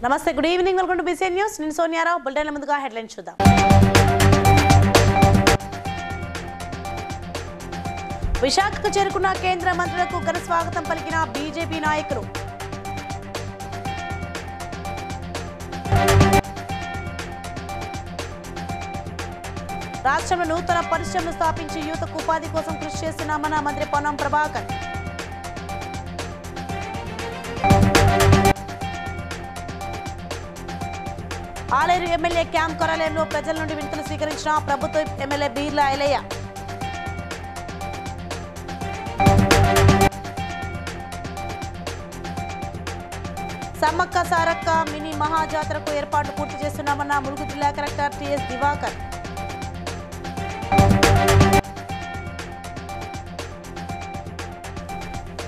నమస్తే, good evening, welcome to BC news. నేను Sonia Rao. Bulletin ముందుగా హెడ్లైన్స్ చూద్దాం. విశాఖకు చేరుకున్న కేంద్ర మంత్రులకు ఘన స్వాగతం పలికిన బీజేపీ నాయకులు. రాష్ట్రంలో నూతన పరిశ్రమలు స్థాపించి యువతకు ఉపాధి కోసం కృషి చేస్తున్నామన్న మంత్రి పొన్నం ప్రభాకర్. ఆలేరు ఎమ్మెల్యే క్యాంప్ కార్యాలయంలో ప్రజల నుండి వినతులు స్వీకరించిన ప్రభుత్వ ఎమ్మెల్యే బీర్ల ఐలయ్య. సమ్మక్క సారక్క మినీ మహాజాతరకు ఏర్పాట్లు పూర్తి చేస్తున్నామన్న ములుగు జిల్లా కలెక్టర్ టిఎస్ దివాకర్.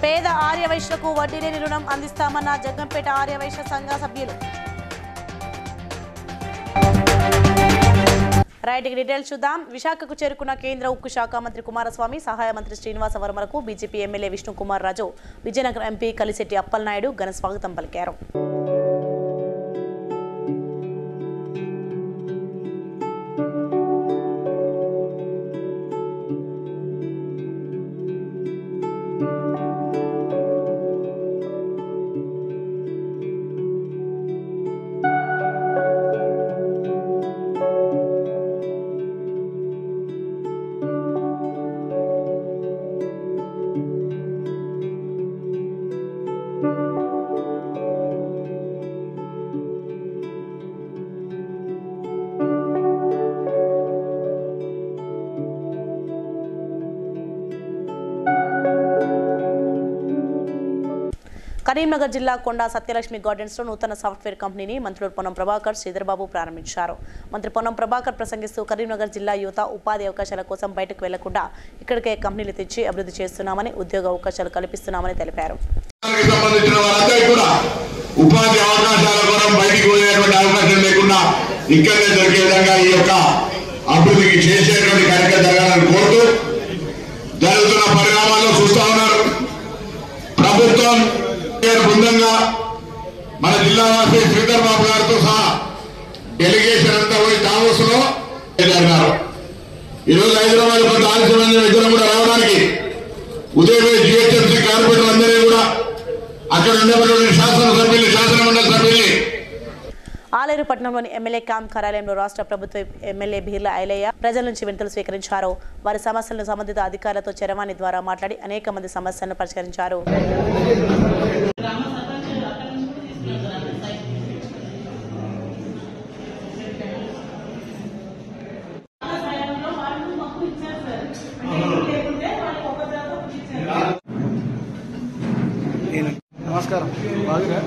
పేద ఆర్యవైశ్యులకు వడ్డీ లేని రుణం అందిస్తామన్న జగ్గంపేట ఆర్యవైశ్య సంఘ సభ్యులు. రైట్, డీటెయిల్స్ చూద్దాం. విశాఖకు చేరుకున్న కేంద్ర ఉక్కు శాఖ మంత్రి కుమారస్వామి, సహాయ మంత్రి Srinivasa వర్మలకు BJP MLA Vishnukumar Raju, Vizianagaram MP Kalisetti Appalanaidu ఘన స్వాగతం పలికారు. కరీంనగర్ జిల్లా కొండా సత్యలక్ష్మి గార్డెన్స్ లో నూతన సాఫ్ట్వేర్ కంపెనీని మంత్రులు పొన్నం ప్రభాకర్, శ్రీధర్బాబు ప్రారంభించారు. మంత్రి పొన్నం ప్రభాకర్ ప్రసంగిస్తూ కరీంనగర్ జిల్లా యువత ఉపాధి అవకాశాల కోసం బయటకు వెళ్లకుండా ఇక్కడికే కంపెనీలు తెచ్చి అభివృద్ధి చేస్తున్నామని, ఉద్యోగ అవకాశాలు కల్పిస్తున్నామని తెలిపారు. బృందంగా మన జిల్లా వాసి శ్రీధర్బాబు గారితో సహా డెలిగేషన్ అంతా పోయి దావోస్ లో జరిగినారు. ఈరోజు హైదరాబాద్ కొంత ఆలస్యమైన ఇద్దరు కూడా రావడానికి ఉదయమే జిహెచ్ఎంసీ కార్పొరేటర్ అందరినీ కూడా అక్కడ ఉండేటువంటి శాసనసభ్యులు, శాసనమండలి సభ్యుల్ని. ఆలేరు పట్టణంలోని ఎమ్మెల్యే క్యాంప్ కార్యాలయంలో రాష్ట్ర ప్రభుత్వ ఎమ్మెల్యే బీర్ల ఐలయ్య ప్రజల నుంచి వినతులు స్వీకరించారు. వారి సమస్యలను సంబంధిత అధికారులతో చరవాణి ద్వారా మాట్లాడి అనేక మంది సమస్యలను పరిష్కరించారు. నమస్కారం. బాగా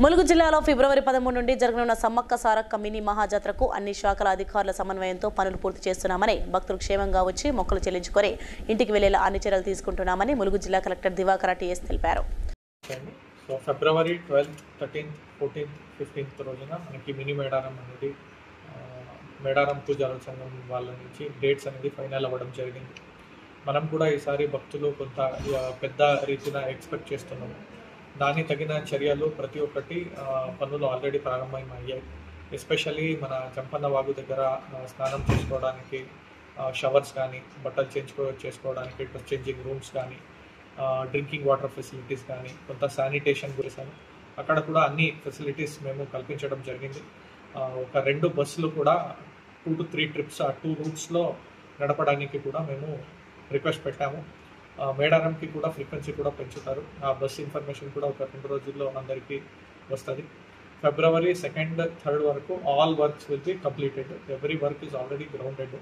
ములుగు జిల్లాలో ఫిబ్రవరి 13 నుండి జరగనున్న సమ్మక్క సారక్క మినీ మహాజాతరకు అన్ని శాఖల అధికారుల సమన్వయంతో పనులు పూర్తి చేస్తున్నామని, భక్తులు క్షేమంగా వచ్చి మొక్కలు చెల్లించుకొని ఇంటికి వెళ్లేలా అన్ని చర్యలు తీసుకుంటున్నామని ములుగు జిల్లా కలెక్టర్ దివాకర్ టీఎస్ తెలిపారు. ఫిబ్రవరి 12, 13, 14, 15 రోజున మనకి మినీ మేడారం అనేది మేడారం పూజారుల సంఘం వాళ్ళ నుంచి డేట్స్ అనేది ఫైనల్ అవ్వడం జరిగింది. మనం కూడా ఈసారి భక్తులు కొంత పెద్ద రీతిన ఎక్స్పెక్ట్ చేస్తున్నాము. దానికి తగిన చర్యలు ప్రతి ఒక్కటి పనులు ఆల్రెడీ ప్రారంభమయ్యాయి. ఎస్పెషల్లీ మన చంపన్న వాగు దగ్గర స్నానం చేసుకోవడానికి షవర్స్ కానీ, బట్టలు చేసుకోవడానికి డ్రెస్ చేంజింగ్ రూమ్స్ కానీ, డ్రింకింగ్ వాటర్ ఫెసిలిటీస్ కానీ, కొంత శానిటేషన్ గురించి అక్కడ కూడా అన్ని ఫెసిలిటీస్ మేము కల్పించడం జరిగింది. ఒక 2 బస్సులు కూడా 2 to 3 ట్రిప్స్ ఆ 2 రూట్స్లో నడపడానికి కూడా మేము రిక్వెస్ట్ పెట్టాము. మేడారంకి కూడా ఫ్రీక్వెన్సీ కూడా పెంచుతారు. ఆ బస్ ఇన్ఫర్మేషన్ కూడా ఒక 2 రోజుల్లో అందరికీ వస్తుంది. February 2nd, 3rd వరకు all works will be completed. Every work is already grounded.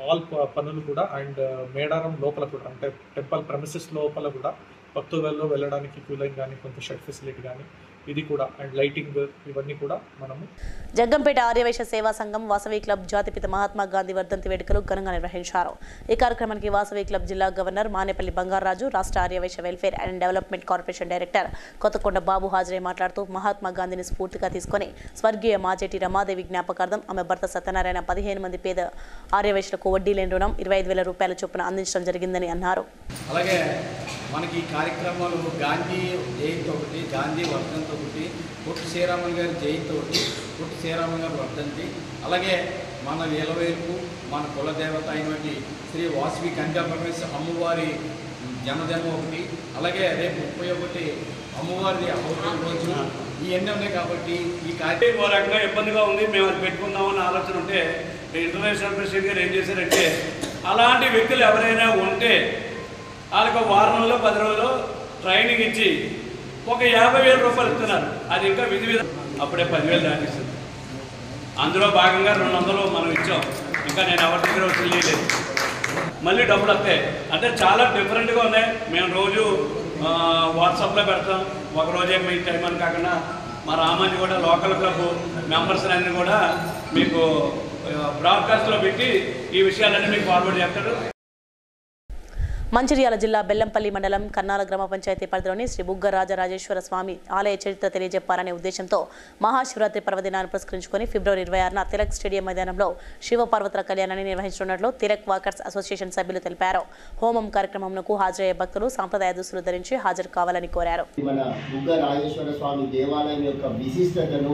All పనులు కూడా అండ్ మేడారం లోపల కూడా అంటే టెంపుల్ ప్రెమిసెస్ లోపల కూడా భక్తులలో వెళ్ళడానికి క్యూ లైన్ కానీ కొంత షెడ్ ఫెసిలిటీ కానీ ఇది కూడా అండ్ లైటింగ్ ఇవన్నీ కూడా మనము. జగ్గంపేట ఆర్యవైశ్య సేవా సంఘం వాసవి క్లబ్ జాతిపిత మహాత్మా గాంధీ వర్ధంతి వేడుకలు ఘనంగా నిర్వహించారు. ఈ కార్యక్రమానికి వాసవి క్లబ్ జిల్లా గవర్నర్ మానేపల్లి బంగారాజు, రాష్ట్ర Aryavysya welfare and development corporation director Kothakonda బాబు హాజరై మాట్లాడుతూ మహాత్మా గాంధీని స్ఫూర్తిగా తీసుకుని స్వర్గీయ మాజేటి రమాదేవి జ్ఞాపకార్థం ఆమె భర్త సత్యనారాయణ 15 మంది పేద ఆర్యవైశ్యులకు వడ్డీ లేని రుణం 25,000 రూపాయల చొప్పున అందించడం జరిగిందని అన్నారు. అలాగే మనకి కార్యక్రమాలు గాంధీ జయంతి ఒకటి, గాంధీ వర్ధంతి ఒకటి, పొట్టి శ్రీరాములు గారి జయంతి ఒకటి, పొట్టి శ్రీరాములు గారి వర్ధంతి, అలాగే మన వేలవేలుపు మన కులదేవత అయినటువంటి శ్రీ వాసవి కన్యాపరమేశ్వర అమ్మవారి జన్మదినం ఒకటి, అలాగే రేపు 31 అమ్మవారిది అవతరణ రోజు, ఇవన్నీ ఉన్నాయి. కాబట్టి ఈ కార్యక్రమం ఓ రకంగా ఇబ్బందిగా ఉంది, మేము అది పెట్టుకుందామని ఆలోచన ఉంటే ఇంటర్నేషనల్ ప్రెసిడెంట్ గారు ఏం చేశారంటే అలాంటి వ్యక్తులు ఎవరైనా ఉంటే వాళ్ళకి వారంలో 10 రోజుల్లో ట్రైనింగ్ ఇచ్చి ఒక 50,000 రూపాయలు ఇస్తున్నారు. అది ఇంకా విధి అప్పుడే 10,000 దాటిస్తుంది. అందులో భాగంగా 200 మనం ఇచ్చాం. ఇంకా నేను ఎవరి దగ్గర తెలియలేదు. మళ్ళీ డబ్బులు వస్తాయి అంటే చాలా డిఫరెంట్గా ఉన్నాయి. మేము రోజు వాట్సాప్లో పెడతాం. ఒకరోజే మీ టైం అని కాకుండా మా రామాన్ని కూడా లోకల్ క్లబ్ మెంబర్స్ అన్ని కూడా మీకు బ్రాడ్కాస్ట్లో పెట్టి ఈ విషయాలన్నీ మీకు ఫార్వర్డ్ చేస్తారు. మంచిర్యాల జిల్లా బెల్లంపల్లి మండలం కన్నాల గ్రామ పంచాయతీ పరిధిలోని శ్రీ బుగ్గ రాజరాజేశ్వర స్వామి ఆలయ చరిత్ర తెలియజెప్పాలనే ఉద్దేశంతో మహాశివరాత్రి పర్వదినాన్ని పురస్కరించుకుని ఫిబ్రవరి 26న తిలక్ స్టేడియం మైదానంలో శివపార్వతుల కళ్యాణాన్ని నిర్వహించనున్నట్లు తిలక్ వాకర్స్ అసోసియేషన్ సభ్యులు తెలిపారు. హోమం కార్యక్రమంకు హాజరయ్యే భక్తులు సాంప్రదాయ దుస్తులు ధరించి హాజరు కావాలని కోరారు. మన బుగ్గ రాజేశ్వర స్వామి దేవాలయం యొక్క విశిష్టతను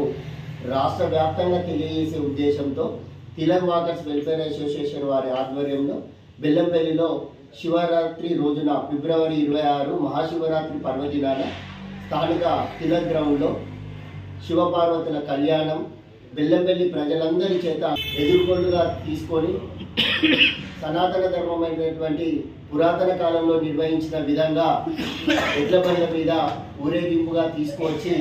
రాష్ట్ర వ్యాప్తంగా తెలియజేసే ఉద్దేశంతో తిలక్ వాకర్స్ వెల్ఫేర్ అసోసియేషన్ వారి ఆధ్వర్యంలో బెల్లంపల్లిలో శివరాత్రి రోజున ఫిబ్రవరి 26 మహాశివరాత్రి పర్వదినాన స్థానిక తిలక్ గ్రౌండ్లో శివపార్వతుల కళ్యాణం బెల్లంపల్లి ప్రజలందరి చేత ఎదుర్కొండుగా తీసుకొని సనాతన ధర్మమైనటువంటి పురాతన కాలంలో నిర్వహించిన విధంగా ఎడ్ల బండ్ల మీద ఊరేగింపుగా తీసుకువచ్చి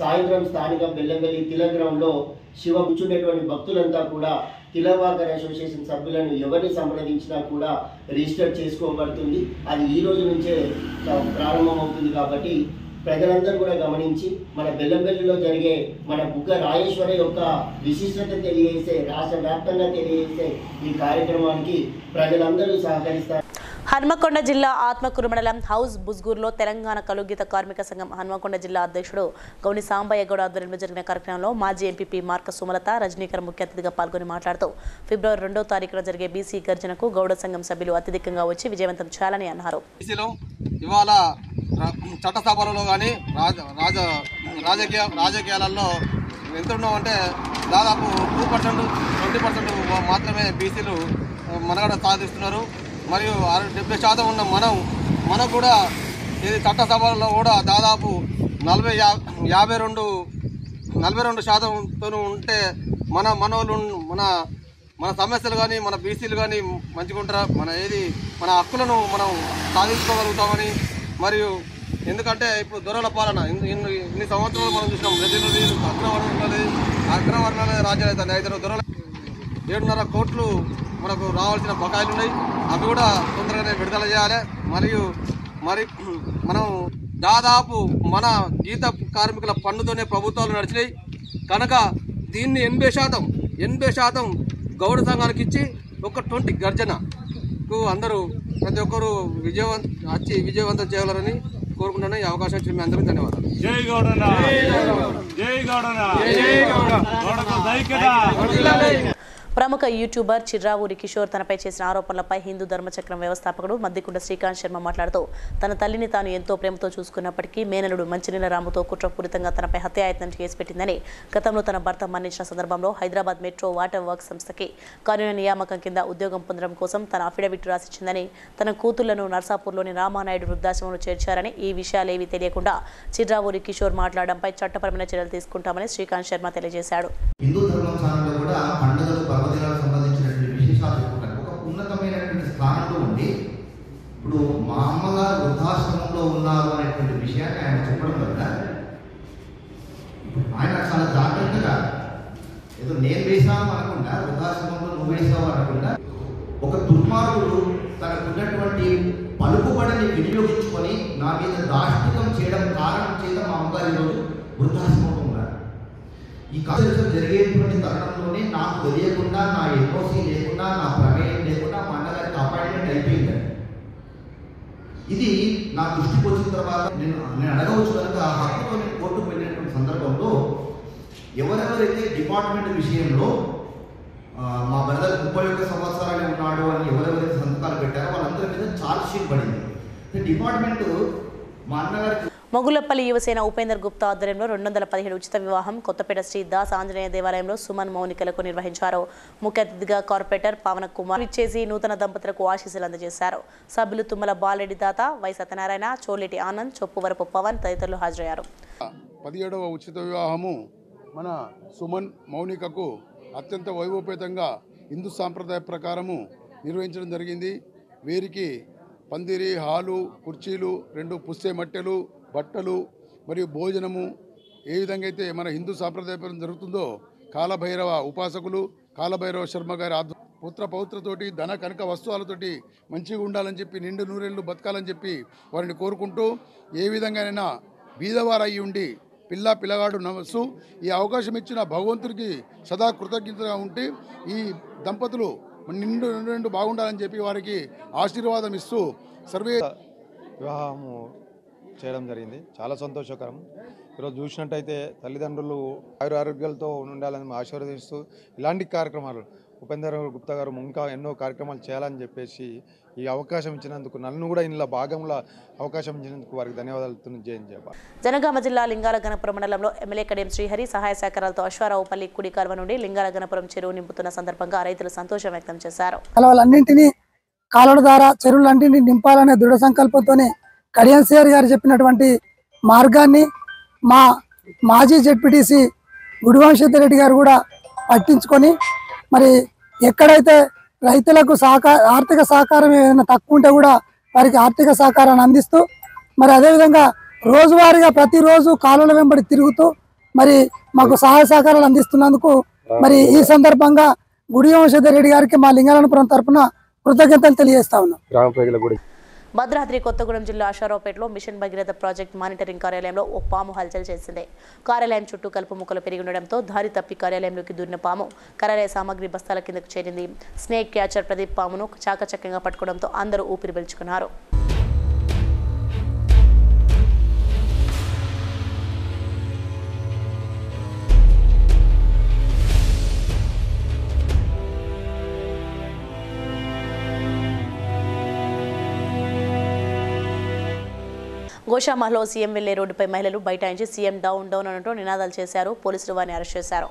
సాయంత్రం స్థానిక బెల్లంపల్లి తిలక్ గ్రౌండ్లో శివ కూర్చునేటువంటి భక్తులంతా కూడా తిలక్ వాకర్ అసోసియేషన్ సభ్యులను ఎవరిని సంప్రదించినా కూడా రిజిస్టర్ చేసుకోబడుతుంది. అది ఈ రోజు నుంచే ప్రారంభమవుతుంది. కాబట్టి ప్రజలందరూ కూడా గమనించి మన బెల్లంపల్లిలో జరిగే మన బుగ్గ రాజేశ్వర యొక్క విశిష్టత తెలియజేసే రాష్ట్ర వ్యాప్తంగా తెలియజేసే ఈ కార్యక్రమానికి ప్రజలందరూ సహకరిస్తారు. హన్మకొండ జిల్లా ఆత్మకూరు మండలం హౌస్ బుజ్గూరులో తెలంగాణ కలుగీత కార్మిక సంఘం హన్మకొండ జిల్లా అధ్యక్షుడు గౌని సాంబయ్య గౌడ ఆధ్వర్యంలో జరిగిన కార్యక్రమంలో మాజీ ఎంపీపీ మార్క సుమలత రజనీకర్ ముఖ్య అతిథిగా పాల్గొని మాట్లాడుతూ ఫిబ్రవరి 2వ తారీఖున జరిగే బీసీ గర్జనకు గౌడ సంఘం సభ్యులు అత్యధికంగా వచ్చి విజయవంతం చేయాలని అన్నారు. ఇవాళ చట్టసభలలో కానీ రాజకీయాలలో ఎంత ఉన్నామంటే దాదాపు 2%, 20% మాత్రమే బీసీలు మనగడ సాధిస్తున్నారు. మరియు 70% ఉన్న మనకు కూడా ఇది చట్టసభలలో కూడా దాదాపు 42% ఉంటే మనోళ్ళు మన సమస్యలు కానీ మన బీసీలు కానీ మంచిగా ఉంటారా, మన హక్కులను మనం సాధించుకోగలుగుతామని. మరియు ఎందుకంటే ఇప్పుడు దొరల పాలన ఇన్ని సంవత్సరాలు మనం చూసినాం. అగ్రవర్ణాలే రాజ్యాలు అవుతాయి. 5 దొరల 7.5 కోట్లు మనకు రావాల్సిన బకాయిలు ఉన్నాయి. అవి కూడా తొందరగానే విడుదల చేయాలి. మరి మనం దాదాపు మన గీత కార్మికుల పన్నుతోనే ప్రభుత్వాలు నడిచినాయి కనుక దీన్ని 80% గౌడ సంఘానికి ఇచ్చి ఒక 20 గర్జనకు అందరూ ప్రతి ఒక్కరూ విజయవంతం చేయాలని కోరుకుంటున్నాను. ఈ అవకాశం ఇచ్చిన మీ అందరికీ ధన్యవాదాలు. జై గౌడన్న, జై గౌడన్న, జై గౌడ. ప్రముఖ యూట్యూబర్ చిర్రావూరి కిషోర్ తనపై చేసిన ఆరోపణలపై హిందూ ధర్మచక్రం వ్యవస్థాపకుడు మద్దికుంట శ్రీకాంత్ శర్మ మాట్లాడుతూ తన తల్లిని తాను ఎంతో ప్రేమతో చూసుకున్నప్పటికీ మేనలుడు మంచినీల రాముతో కుట్రపూరితంగా తనపై హత్యాయత్నం కేసు పెట్టిందని, గతంలో తన భర్త మరణించిన సందర్భంలో హైదరాబాద్ మెట్రో వాటర్ వర్క్స్ సంస్థకి కార్యాలయ నియామకం కింద ఉద్యోగం పొందడం కోసం తన అఫిడవిట్ రాసిచ్చిందని, తన కూతుళ్లను నర్సాపూర్లోని రామానాయుడు వృద్ధాశ్రమంలో చేర్చారని, ఈ విషయాలేవీ తెలియకుండా చిర్రావూరి కిషోర్ మాట్లాడడంపై చట్టపరమైన చర్యలు తీసుకుంటామని శ్రీకాంత్ శర్మ తెలియజేశాడు. హిందూ ధర్మం ఛానల్లో కూడా పండుగలు పర్వదినాలకు సంబంధించినటువంటి విశేషాలు చెప్పుకుంటారు. ఒక ఉన్నతమైనటువంటి స్థానంలో ఉండి ఇప్పుడు మా అమ్మగారు వృద్ధాశ్రమంలో ఉన్నారు అనేటువంటి విషయాన్ని ఆయన చెప్పడం వల్ల ఆయన చాలా జాగ్రత్తగా ఏదో నేను వేసాము అనకుండా వృద్ధాశ్రమంలో నువ్వు వేసావు అనకుండా ఒక దుర్మార్గుడు తనకున్నటువంటి పలుకుబడిని వినియోగించుకొని నా మీద దాష్టికం చేయడం కారణం చేత మా అమ్మగారు ఈరోజు వృద్ధాశ్రమంలో ఉన్నారు. ఈ కన్సల్టేషన్ జరిగేటువంటి తరుణంలోనే నాకు తెలియకుండా నా ఎన్ఓసి లేకుండా నా ప్రమేయం లేకుండా మా అన్నగారికి అపాయింట్మెంట్ అయిపోయింది. ఇది నా దృష్టికి వచ్చిన తర్వాత నేను అడగవచ్చు కనుక ఆ హక్కుతో నేను కోర్టుకు వెళ్ళినటువంటి సందర్భంలో ఎవరెవరైతే డిపార్ట్మెంట్ విషయంలో మా బ్రదర్ 31 సంవత్సరాలు ఉన్నాడు అని ఎవరెవరైతే సంతకాలు పెట్టారో వాళ్ళందరి మీద ఛార్జ్ షీట్ పడింది. డిపార్ట్మెంట్ మా అన్నగారికి మొగులపల్లి యువసేన ఉపేందర్ గుప్తా ఆధ్వర్యంలో 217 ఉచిత వివాహం కొత్తపేట శ్రీ దాస్ ఆంజనేయ దేవాలయంలో సుమన్ మౌనికలకు నిర్వహించారు. ముఖ్య అతిథిగా కార్పొరేటర్ పవన్ కుమార్ ఇచ్చేసి నూతన దంపతులకు ఆశీస్సులు అందజేశారు. సభ్యులు తుమ్మల బాలరెడ్డి దాత, వై సత్యనారాయణ, చోలేటి ఆనంద్, చొప్పువరపు పవన్ తదితరులు హాజరయ్యారు. 17వ ఉచిత వివాహము మన సుమన్ మౌనికకు అత్యంత వైభవపేతంగా హిందూ సాంప్రదాయ ప్రకారము నిర్వహించడం జరిగింది. వీరికి పందిరి, హాలు, కుర్చీలు, 2 పుస్తె మట్టెలు, బట్టలు మరియు భోజనము ఏ విధంగా అయితే మన హిందూ సాంప్రదాయం జరుగుతుందో కాలభైరవ ఉపాసకులు కాలభైరవ శర్మ గారి పుత్ర పౌత్రతోటి ధన కనక వస్తువులతోటి మంచిగా ఉండాలని చెప్పి నిండు నూరేళ్ళు బతకాలని చెప్పి వారిని కోరుకుంటూ ఏ విధంగానైనా బీదవారయ్యి ఉండి పిల్లగాడు నమస్సు ఈ అవకాశం ఇచ్చిన భగవంతుడికి సదా కృతజ్ఞతగా ఉండి ఈ దంపతులు నిండు బాగుండాలని చెప్పి వారికి ఆశీర్వాదం ఇస్తూ సర్వే వివాహము చేయడం జరిగింది. చాలా సంతోషకరం. ఈరోజు చూసినట్టయితే తల్లిదండ్రులు ఆరోగ్యాలతో ఉండాలని ఆశీర్వదిస్తూ ఇలాంటి కార్యక్రమాలు ఉపేందర్ గుప్తా గారు ఇంకా ఎన్నో కార్యక్రమాలు చేయాలని చెప్పేసి ఈ అవకాశం ఇచ్చినందుకు నన్ను కూడా ఇందులో భాగంలో అవకాశం ఇచ్చినందుకు వారికి ధన్యవాదాలు తెలియజేయాలి. జనగామ జిల్లా లింగాల గణపురం మండలంలో ఎమ్మెల్యే కడియం శ్రీహరి సహాయ సహకారాలతో అశ్వారావుపల్లి కుడి కాల్వ నుండి లింగాల గణపురం చెరువు నింపుతున్న సందర్భంగా రైతులు సంతోషం వ్యక్తం చేశారు. కాలువలన్నింటినీ కాలువల ద్వారా చెరువులన్నింటినీ నింపాలనే దృఢ సంకల్పంతోనే కడియం శ్రీహరి గారు చెప్పినటువంటి మార్గాన్ని మా మాజీ జెడ్పీటీసీ గుడివంశరెడ్డి గారు కూడా పట్టించుకొని మరి ఎక్కడైతే రైతులకు ఆర్థిక సహకారం ఏదైనా తక్కువ ఉంటే కూడా వారికి ఆర్థిక సహకారాన్ని అందిస్తూ మరి అదేవిధంగా రోజువారీగా ప్రతిరోజు కాలువల వెంబడి తిరుగుతూ మరి మాకు సహాయ సహకారాలు అందిస్తున్నందుకు మరి ఈ సందర్భంగా గుడివంశరెడ్డి గారికి మా లింగాలపురం తరఫున కృతజ్ఞతలు తెలియజేస్తా ఉన్నాం. భద్రాద్రి కొత్తగూడెం జిల్లా అశ్వారావుపేటలో మిషన్ భగీరథ ప్రాజెక్ట్ మానిటరింగ్ కార్యాలయంలో ఓ పాము హల్చల్ చేసింది. కార్యాలయం చుట్టూ కలుపు ముక్కలు పెరిగి ఉండడంతో దారి తప్పి కార్యాలయంలోకి దూరిన పాము కార్యాలయ సామాగ్రి బస్తాల కిందకు చేరింది. స్నేక్ క్యాచర్ ప్రదీప్ పామును చాకచక్యంగా పట్టుకోవడంతో అందరూ ఊపిరి పీల్చుకున్నారు. గోషామహల్లో సీఎం వెళ్లే రోడ్డుపై మహిళలు బైఠాయించి సీఎం డౌన్ డౌన్ అంటూ నినాదాలు చేశారు. పోలీసులు వారిని అరెస్ట్ చేశారు.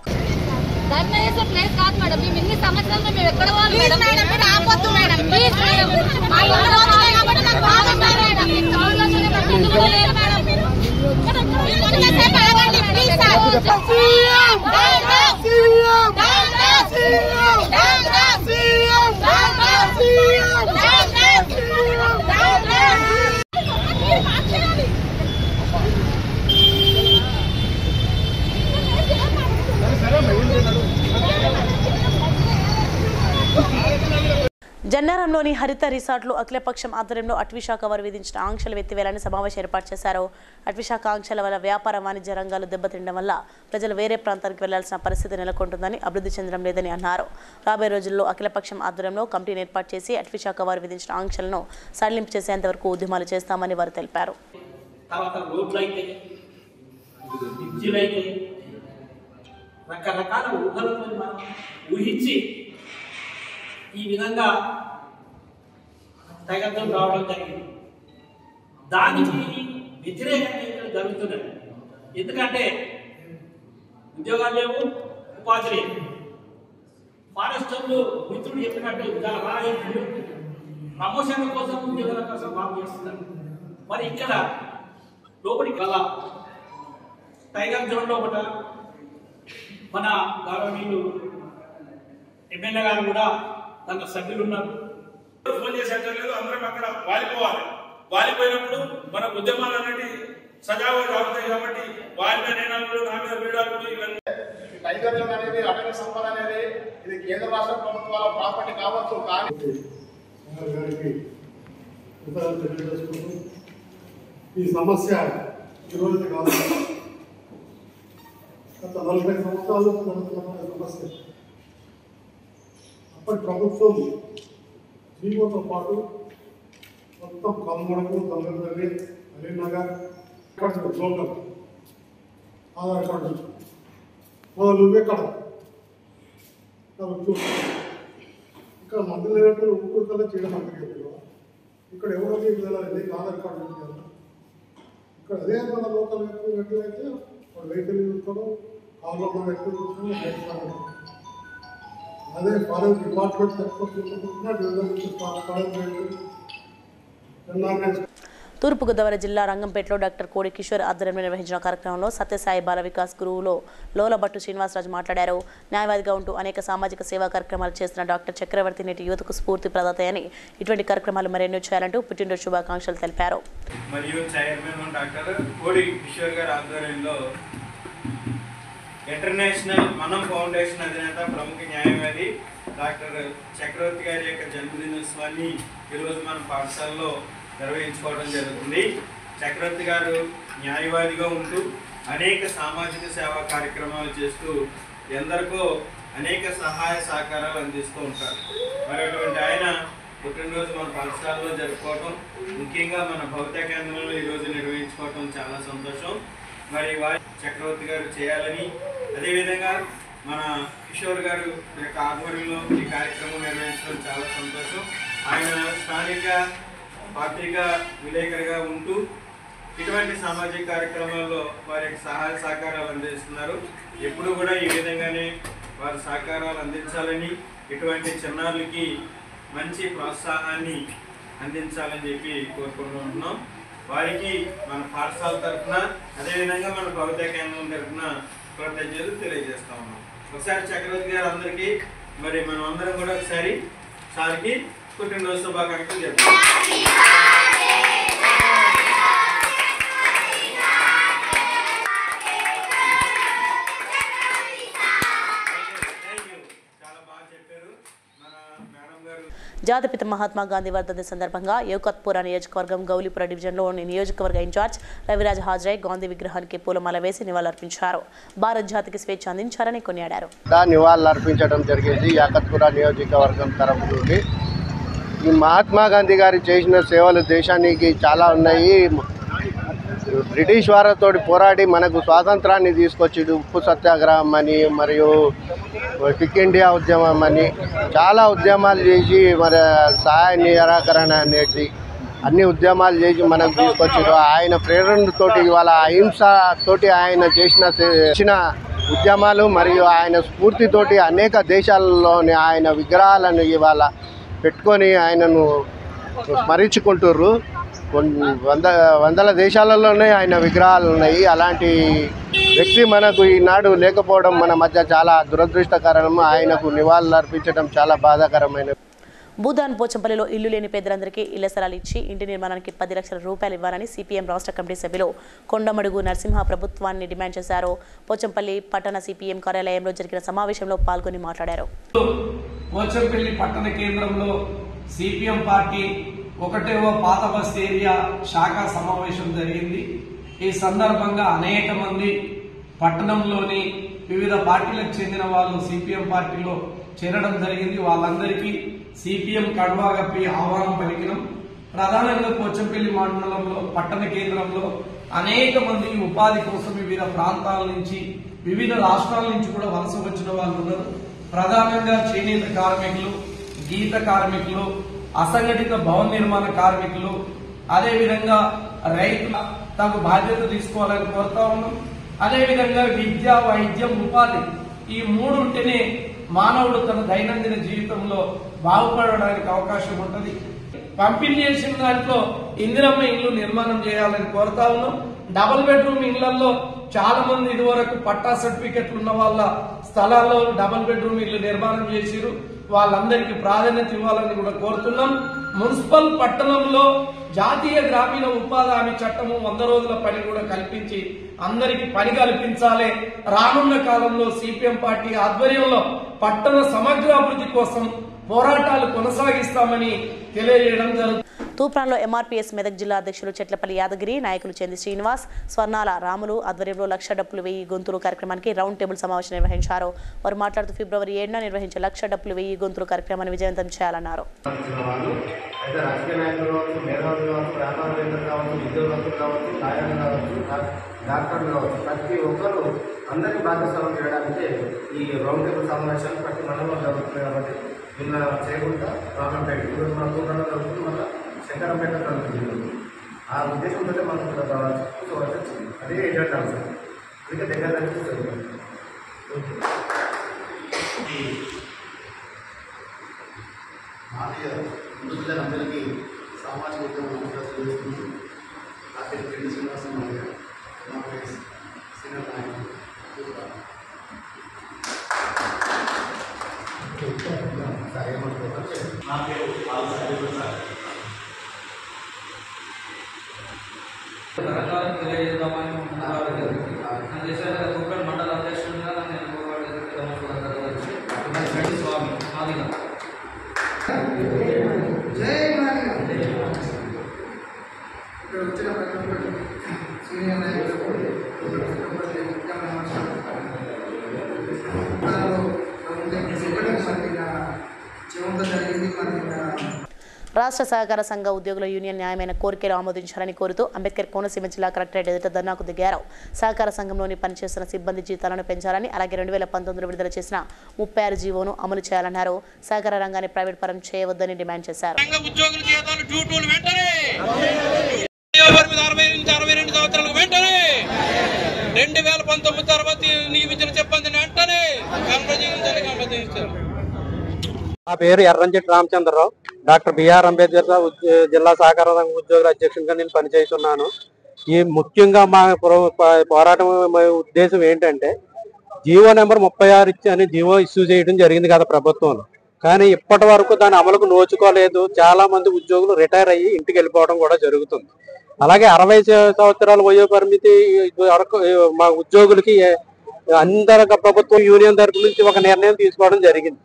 జన్నారంలోని హరిత రిసార్ట్లు అఖిలపక్షం ఆధ్వర్యంలో అటవీశాఖ వారు విధించిన ఆంక్షలు ఎత్తివేయాలని సమావేశం ఏర్పాటు చేశారు. అటవీశాఖ ఆంక్షల వల్ల వ్యాపార వాణిజ్య రంగాలు దెబ్బతినడం వల్ల ప్రజలు వేరే ప్రాంతానికి వెళ్లాల్సిన పరిస్థితి నెలకొంటుందని, అభివృద్ధి చెందడం లేదని అన్నారు. రాబోయే రోజుల్లో అఖిలపక్షం ఆధ్వర్యంలో కమిటీని ఏర్పాటు చేసి అటవీశాఖ వారు విధించిన ఆంక్షలను సడలింపు చేసేంత వరకు ఉద్యమాలు చేస్తామని వారు తెలిపారు. రకరకాల ఊహలను మనం ఊహించి ఈ విధంగా తగతం రావడం జరిగింది. దానికి వ్యతిరేకంగా ఇక్కడ జరుగుతున్నది. ఎందుకంటే ఉద్యోగాలు లేవు, ఉపాధి లేదు. ఫారెస్టర్లు మిత్రుడు చెప్పినట్టు ప్రమోషన్ల కోసం ఉద్యోగాల కోసం బాగు చేస్తున్నారు. మరి ఇక్కడ లోపలికి గల టైగర్ జోన్ లోపల మన గౌరవనీయులు ఎమ్మెల్యే గారు కూడా తన సభ్యులు ఉన్నారు. ఫోన్ చేసే లేదు, అందరం అక్కడ వాలిపోవాలి. వాలిపోయినప్పుడు మన ఉద్యమాలు అనేవి సజావుగా సాగుతాయి కాబట్టి వారి మీద నినాదాలు నా మీద వీడాలు ఇవన్నీ టైగర్ అనేది అటవీ సంపద అనేది ఇది కేంద్ర రాష్ట్ర ప్రభుత్వాల ప్రాపర్టీ కావచ్చు. కానీ ఈ సమస్య ఈరోజు కాదు, గత 40 సంవత్సరాలు సమస్య. అప్పటి ప్రభుత్వం జీవోతో పాటు మొత్తం కమ్మడము, తొందరపల్లి, అలీనగర్ లోకల్ ఆధార్ కార్డు వాళ్ళు ఎక్కడ ఇక్కడ మందులు లేనట్టు ఊరుకల్లా చేయడం అంటారు. ఇక్కడ ఎవరో మీకు వెళ్ళాలి, ఆధార్ కార్డు పెట్టాలి. ఇక్కడ అదే మన లోకల్ వ్యక్తులు అయితే వాడు వెహికల్ చూస్తాడు, కార్లో వ్యక్తులు చూస్తాడు. అదే ఫారెస్ట్ డిపార్ట్మెంట్ తూర్పుగోదావరి జిల్లా రంగంపేటలో డాక్టర్ కోడి కిషోర్ ఆధ్వర్యంలో నిర్వహించిన కార్యక్రమంలో సత్యసాయి బాల వికాస్ గురువులో లోలభట్టు శ్రీనివాసరాజు మాట్లాడారు. న్యాయవాదిగా ఉంటూ అనేక సామాజిక సేవా కార్యక్రమాలు చేసిన డాక్టర్ చక్రవర్తి నేటి యువతకు స్ఫూర్తి ప్రదాతయని, ఇటువంటి కార్యక్రమాలు మరెన్నో చేయాలంటూ పుట్టినరోజు శుభాకాంక్షలు తెలిపారు. మరియు చైర్మన్ డాక్టర్ కోడి కిషోర్ గారి ఆధ్వర్యంలో ఇంటర్నేషనల్ మనం ఫౌండేషన్ అధినేత ప్రముఖ న్యాయవాది డాక్టర్ చక్రవర్తి గారి యొక్క జన్మదినోత్సవాన్ని ఈరోజు మన పాఠశాలలో నిర్వహించుకోవడం జరుగుతుంది. చక్రవర్తి గారు న్యాయవాదిగా ఉంటూ అనేక సామాజిక సేవా కార్యక్రమాలు చేస్తూ ఎందరికో అనేక సహాయ సహకారాలు అందిస్తూ ఉంటారు. మరి అటువంటి ఆయన పుట్టినరోజు మన పాఠశాలలో జరుపుకోవటం, ముఖ్యంగా మన భౌతిక కేంద్రంలో ఈరోజు నిర్వహించుకోవటం చాలా సంతోషం. మరి వారి చక్రవర్తి గారు చేయాలని, అదేవిధంగా మన కిషోర్ గారు యొక్క ఆధ్వర్యంలో ఈ కార్యక్రమం నిర్వహించడం చాలా సంతోషం. ఆయన స్థానిక పత్రికా విలేకరిగా ఉంటూ ఇటువంటి సామాజిక కార్యక్రమాల్లో వారికి సహాయ సహకారాలు అందిస్తున్నారు. ఎప్పుడు కూడా ఈ విధంగానే వారు సహకారాలు అందించాలని, ఇటువంటి చిన్నారులకి మంచి ప్రోత్సాహాన్ని అందించాలని చెప్పి కోరుకుంటున్నాం. వారికి మన పాఠశాల తరఫున, అదేవిధంగా మన భౌతిక కేంద్రం తరఫున కృతజ్ఞతలు తెలియజేస్తా ఉన్నాం. ఒకసారి చక్రవర్తి గారు అందరికీ, మరి మనం అందరం కూడా ఒకసారి సార్కి పుట్టినరోజు శుభాకాంక్షలు చెప్తాం. జాతిపిత మహాత్మా గాంధీ వర్ధంతి సందర్భంగా యోకత్పుర నియోజకవర్గం గౌలిపుర డివిజన్లోని నియోజకవర్గ ఇన్ఛార్జ్ రవిరాజ్ హాజరై గాంధీ విగ్రహానికి పూలమాల వేసి నివాళులర్పించారు. భారత్ జాతికి స్వేచ్ఛ అందించారని కొనియాడారు. నివాళులర్పించడం జరిగింది యాకత్పుర నియోజకవర్గం తరఫు నుండి. ఈ మహాత్మా గాంధీ గారు చేసిన సేవలు దేశానికి చాలా ఉన్నాయి. బ్రిటిష్ వారితో పోరాడి మనకు స్వాతంత్రాన్ని తీసుకొచ్చి ఉప్పు సత్యాగ్రహం అని, మరియు క్విక్ ఇండియా ఉద్యమం అని చాలా ఉద్యమాలు చేసి, మరి సహాయ నిరాకరణ అనేది అన్ని ఉద్యమాలు చేసి మనకు తీసుకొచ్చారు. ఆయన ప్రేరణతోటి ఇవాళ అహింసతోటి ఆయన చేసిన ఉద్యమాలు మరియు ఆయన స్ఫూర్తితోటి అనేక దేశాల్లోని ఆయన విగ్రహాలను ఇవాళ పెట్టుకొని ఆయనను స్మరించుకుంటుర్రు. వందల దేశాలలోనే ఆయన విగ్రహాలు ఉన్నాయి. అలాంటి వ్యక్తి మనకు ఈనాడు లేకపోవడం మన మధ్య చాలా దురదృష్టకరం. ఆయనకు నివాళులు అర్పించడం చాలా బాధాకరమైన. భూదాన్ పోచంపల్లిలో ఇల్లు లేని పేదలందరికీ ఇళ్ల స్థలాలు ఇచ్చి ఇంటి నిర్మాణానికి 10 లక్షల రూపాయలు ఇవ్వాలని సిపిఎం రాష్ట్ర కమిటీ సభ్యులు కొండమడుగు నరసింహ ప్రభుత్వాన్ని డిమాండ్ చేశారు. పోచంపల్లి పట్టణ సిపిఎం కార్యాలయంలో జరిగిన సమావేశంలో పాల్గొని మాట్లాడారు. పోచంపల్లి పట్టణ కేంద్రంలో సిపిఎం పార్టీ 1వ పాత బస్ ఏరియా శాఖ సమావేశం జరిగింది. ఈ సందర్భంగా అనేక మంది పట్టణంలోని వివిధ పార్టీలకు చెందిన వాళ్ళు సిపిఎం పార్టీలో చేరడం జరిగింది. వాళ్ళందరికీ సిపిఎం కడువా కప్పి ఆహ్వానం పలికినాం. ప్రధానంగా పోచంపల్లి మండలంలో పట్టణ కేంద్రంలో అనేక మంది ఉపాధి కోసం వివిధ ప్రాంతాల నుంచి, వివిధ రాష్ట్రాల నుంచి కూడా వలస వచ్చిన వాళ్ళు ఉన్నారు. ప్రధానంగా చేనేత కార్మికులు, గీత కార్మికులు, అసంఘటిత భవన నిర్మాణ కార్మికులు, అదేవిధంగా రైతులు తగు బాధ్యత తీసుకోవాలని కోరుతా ఉన్నాం. అదేవిధంగా విద్య, వైద్యం, ఉపాధి ఈ 3 ఉంటేనే మానవుడు తన దైనందిన జీవితంలో బాగుపడడానికి అవకాశం ఉంటుంది. పంపిణీ చేసిన దాంట్లో ఇందిరమ్మ ఇల్లు నిర్మాణం చేయాలని కోరుతా ఉన్నాం. డబుల్ బెడ్రూమ్ ఇళ్లలో చాలా మంది ఇదివరకు పట్టా సర్టిఫికెట్లు ఉన్న వాళ్ళ స్థలాల్లో డబుల్ బెడ్రూమ్ ఇల్లు నిర్మాణం చేసిరు. వాళ్ళందరికీ ప్రాధాన్యత ఇవ్వాలని కూడా కోరుతున్నాం. మున్సిపల్ పట్టణంలో జాతీయ గ్రామీణ ఉపాధి హామీ చట్టము 100 రోజుల పని కూడా కల్పించి అందరికి పని కల్పించాలి. రానున్న కాలంలో సిపిఎం పార్టీ ఆధ్వర్యంలో పట్టణ సమగ్ర అభివృద్ధి కోసం పోరాటాలు కొనసాగిస్తామని తెలియజేయడం జరుగుతుంది. తూప్రాన్లో ఎంఆర్పీఎస్ మెదక్ జిల్లా అధ్యక్షులు చెట్లపల్లి యాదగిరి, నాయకులు చెంది శ్రీనివాస్, స్వర్ణాల రాములు ఆధ్వర్యంలో 1,00,000 డప్పులు 1000 గొంతులు కార్యక్రమానికి రౌండ్ టేబుల్ సమావేశం నిర్వహించారు. వారు మాట్లాడుతూ ఫిబ్రవరి 7న నిర్వహించే 1,00,000 డప్పులు 1000 గొంతులు కార్యక్రమాన్ని విజయవంతం చేయాలన్నారు. డాక్టర్లు కావచ్చు, ప్రతి ఒక్కరు అందరినీ భాగస్వామ్యం చేయడానికి ఈ రౌండ్ టేబుల్ సమావేశాలు ప్రతి మండలంలో జరుగుతుంది. కాబట్టి నిన్న చేయకుండా రామంపేట ఈరోజు మన తూప్రాన్లో జరుగుతుంది, మళ్ళీ శంకరంపేట జరుగుతుంది. ఆ ఉద్దేశంతో మనం కూర్చోవచ్చు. అదే ఎజెండా ఉంటుంది. అందుకే దగ్గర జరుగుతుంది. భారతీయ హిందువులందరికీ సామాజిక ఉద్యమం చేస్తుంది. రాత్రి పెళ్లి శ్రీనివాసం మా ప్లేస్ సీనియర్ నాయకులు నా పేరు తెలియజేద్దామని తూప్రాన్ మండల అధ్యక్షుడిగా నేను స్వామి మాదిగా ఇక్కడ వచ్చిన సీనియర్ నాయకులకు రాష్ట్ర సహకార సంఘ ఉద్యోగుల యూనియన్ న్యాయమైన కోరికలు ఆమోదించాలని కోరుతూ అంబేద్కర్ కోనసీమ జిల్లా కలెక్టరేట్ ఎదుట ధర్నాకు దిగారు. సహకార సంఘంలోని పనిచేస్తున్న సిబ్బంది జీతాలను పెంచాలని, అలాగే 2019 విడుదల చేసిన 36 జీవోను అమలు చేయాలన్నారు. సహకార రంగాన్ని ప్రైవేట్ పరం చేయవద్దని డిమాండ్ చేశారు. 2019 తర్వాత నియమించిన సిబ్బందిని వెంటనే నా పేరు ఎర్రంచెట్టి రామచంద్రరావు. డాక్టర్ బిఆర్ అంబేద్కర్ జిల్లా సహకార సంఘ ఉద్యోగుల అధ్యక్షుడిగా నేను పనిచేస్తున్నాను. ఈ ముఖ్యంగా మా పోరాటం ఉద్దేశం ఏంటంటే జీవో నెంబర్ 36 అని జీవో ఇష్యూ చేయడం జరిగింది కదా ప్రభుత్వంలో. కానీ ఇప్పటి వరకు దాని అమలుకు నోచుకోలేదు. చాలా మంది ఉద్యోగులు రిటైర్ అయ్యి ఇంటికి వెళ్ళిపోవడం కూడా జరుగుతుంది. అలాగే 60 సంవత్సరాల వయో పరిమితి మా ఉద్యోగులకి అందరి ప్రభుత్వం యూనియన్ తరపు నుంచి ఒక నిర్ణయం తీసుకోవడం జరిగింది.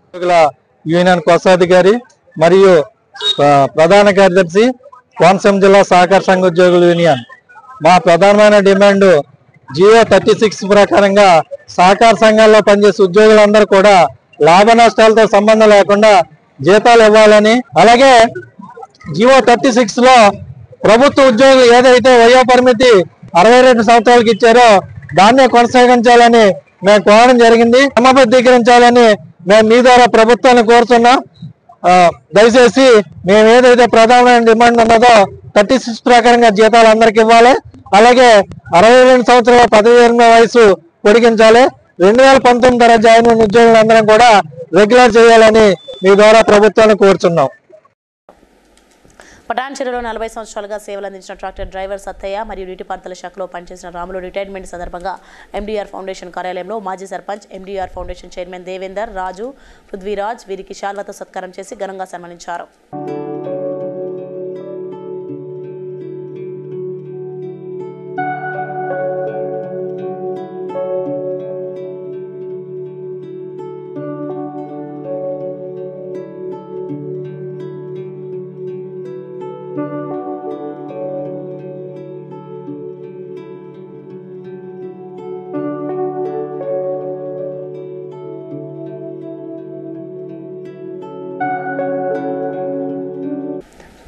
యూనియన్ కోశాధికారి మరియు ప్రధాన కార్యదర్శి కోనసీమ జిల్లా సహకార సంఘ ఉద్యోగుల యూనియన్. మా ప్రధానమైన డిమాండ్ జియో 36 ప్రకారంగా సహకార సంఘాల్లో పనిచేసే ఉద్యోగులందరూ కూడా లాభ నష్టాలతో సంబంధం లేకుండా జీతాలు ఇవ్వాలని, అలాగే జియో 36 లో ప్రభుత్వ ఉద్యోగులు ఏదైతే వయో పరిమితి 62 సంవత్సరాలకు ఇచ్చారో దాన్నే కొనసాగించాలని మేము కోరడం జరిగింది. క్రమబద్ధీకరించాలని మేము మీ ద్వారా ప్రభుత్వాన్ని కోరుతున్నాం. దయచేసి మేము ఏదైతే ప్రధానమైన డిమాండ్ ఉన్నదో 36 ప్రకారంగా జీతాలు అందరికి ఇవ్వాలి. అలాగే 62 సంవత్సరాల పదవి విరమణ వయసు పొడిగించాలి. 2019 తర్వాత జాయిన్ అయిన ఉద్యోగులందరం కూడా రెగ్యులర్ చేయాలని మీ ద్వారా ప్రభుత్వాన్ని కోరుతున్నాం. పటాన్చెరులో 40 సంవత్సరాలుగా సేవలు అందించిన ట్రాక్టర్ డ్రైవర్ సత్తయ్య మరియు నీటిపారుదల శాఖలో పనిచేసిన రాములు రిటైర్మెంట్ సందర్భంగా ఎండీఆర్ ఫౌండేషన్ కార్యాలయంలో మాజీ sarpanch, MDR foundation chairman Devender, Raju, Prithviraj వీరికి శాల్వాతో సత్కారం చేసి ఘనంగా సన్మానించారు.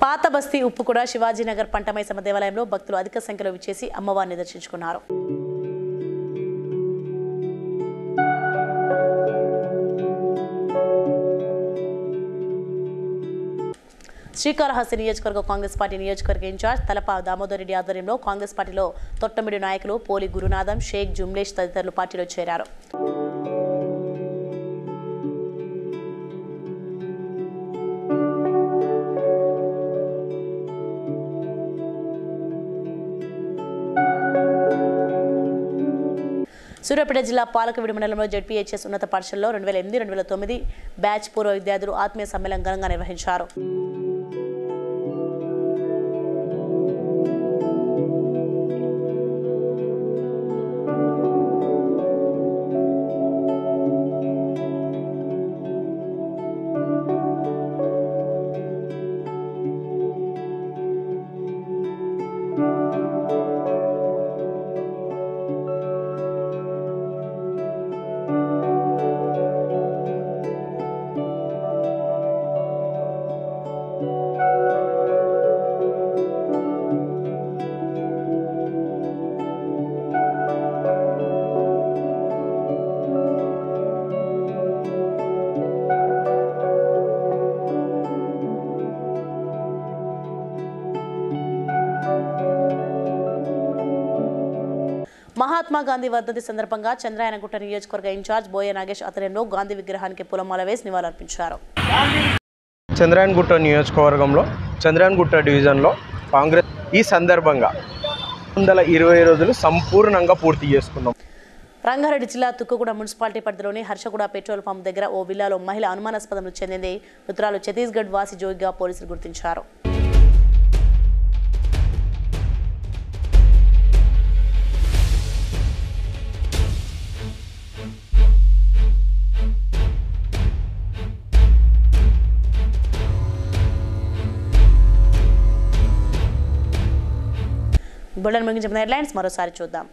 పాత బస్తీ ఉప్పుకూడ శివాజీనగర్ పంటమైసమ్మ దేవాలయంలో భక్తులు అధిక సంఖ్యలో విచ్చేసి అమ్మవారిని దర్శించుకున్నారు. శ్రీకాళహస్తి నియోజకవర్గ కాంగ్రెస్ పార్టీ నియోజకవర్గ ఇన్ఛార్జ్ తలప దామోదర్ రెడ్డి ఆధ్వర్యంలో కాంగ్రెస్ పార్టీలో తొట్టమిడి నాయకులు పోలి గురునాథం, షేక్ జుమ్లేష్ తదితరులు పార్టీలో చేరారు. సూర్యాపేట జిల్లా పాలకవీడు మండలంలో జెడ్పీహెచ్ఎస్ ఉన్నత పాఠశాలలో 2008-2009 బ్యాచ్ పూర్వ విద్యార్థులు ఆత్మీయ సమ్మేళనం ఘనంగా నిర్వహించారు. మహాత్మా గాంధీ వర్ధంతి సందర్భంగా చంద్రాయనగుట్ట నియోజకవర్గ ఇన్ఛార్జ్ బోయ నాగేష్ ఆధ్వర్యంలో గాంధీ విగ్రహానికి పూలమాల వేసి నివాళులర్పించారు. చంద్రాయనగుట్ట నియోజకవర్గంలో చంద్రాయనగుట్ట డివిజన్లో కాంగ్రెస్ ఈ సందర్భంగా 120 రోజులు సంపూర్ణంగా పూర్తి చేసుకున్నాం. రంగారెడ్డి జిల్లా తుక్కుగూడ మున్సిపాలిటీ పరిధిలోని హర్షగూడ పెట్రోల్ పంప్ దగ్గర ఓ విల్లాలో మహిళ అనుమానాస్పదం చెందింది. మృతురాలు ఛత్తీస్గఢ్ వాసి జోగిగా పోలీసులు గుర్తించారు. బులెటిన్ ముగించిన హెడ్లైన్స్ మరోసారి చూద్దాం.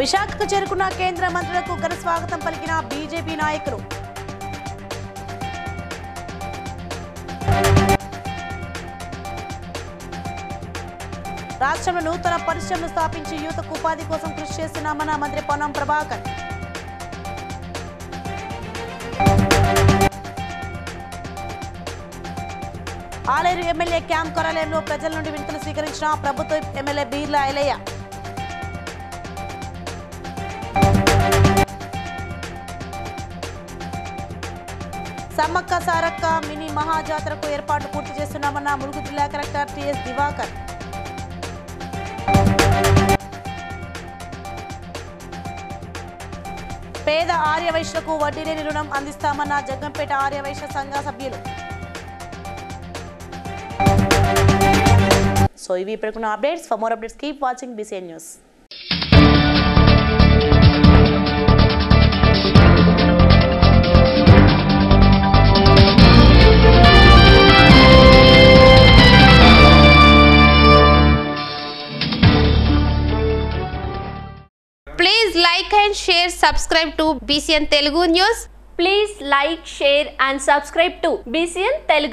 విశాఖకు చేరుకున్న కేంద్ర మంత్రులకు ఘన స్వాగతం పలికిన బీజేపీ నాయకులు. రాష్ట్రంలో నూతన పరిశ్రమలు స్థాపించి యువతకు ఉపాధి కోసం కృషి చేస్తున్నామన్న మంత్రి పొన్నం ప్రభాకర్. ఆలేరు ఎమ్మెల్యే క్యాంప్ కార్యాలయంలో ప్రజల నుండి వినతులు స్వీకరించిన ప్రభుత్వ ఎమ్మెల్యే బీర్ల ఐలయ్య. సమ్మక్క సారక్క మినీ మహాజాతరకు ఏర్పాట్లు పూర్తి చేస్తున్నామన్న ములుగు జిల్లా కలెక్టర్ టిఎస్ దివాకర్. పేద ఆర్యవైశ్యులకు వడ్డీ లేని రుణం అందిస్తామన్న జగ్గంపేట ఆర్యవైశ్య సంఘ సభ్యులు. సో ఇవి ఇప్పుడున్న updates. For more updates keep watching BCN news. Please like and share, subscribe to BCN Telugu News. Please like, share and subscribe to BCN Telugu.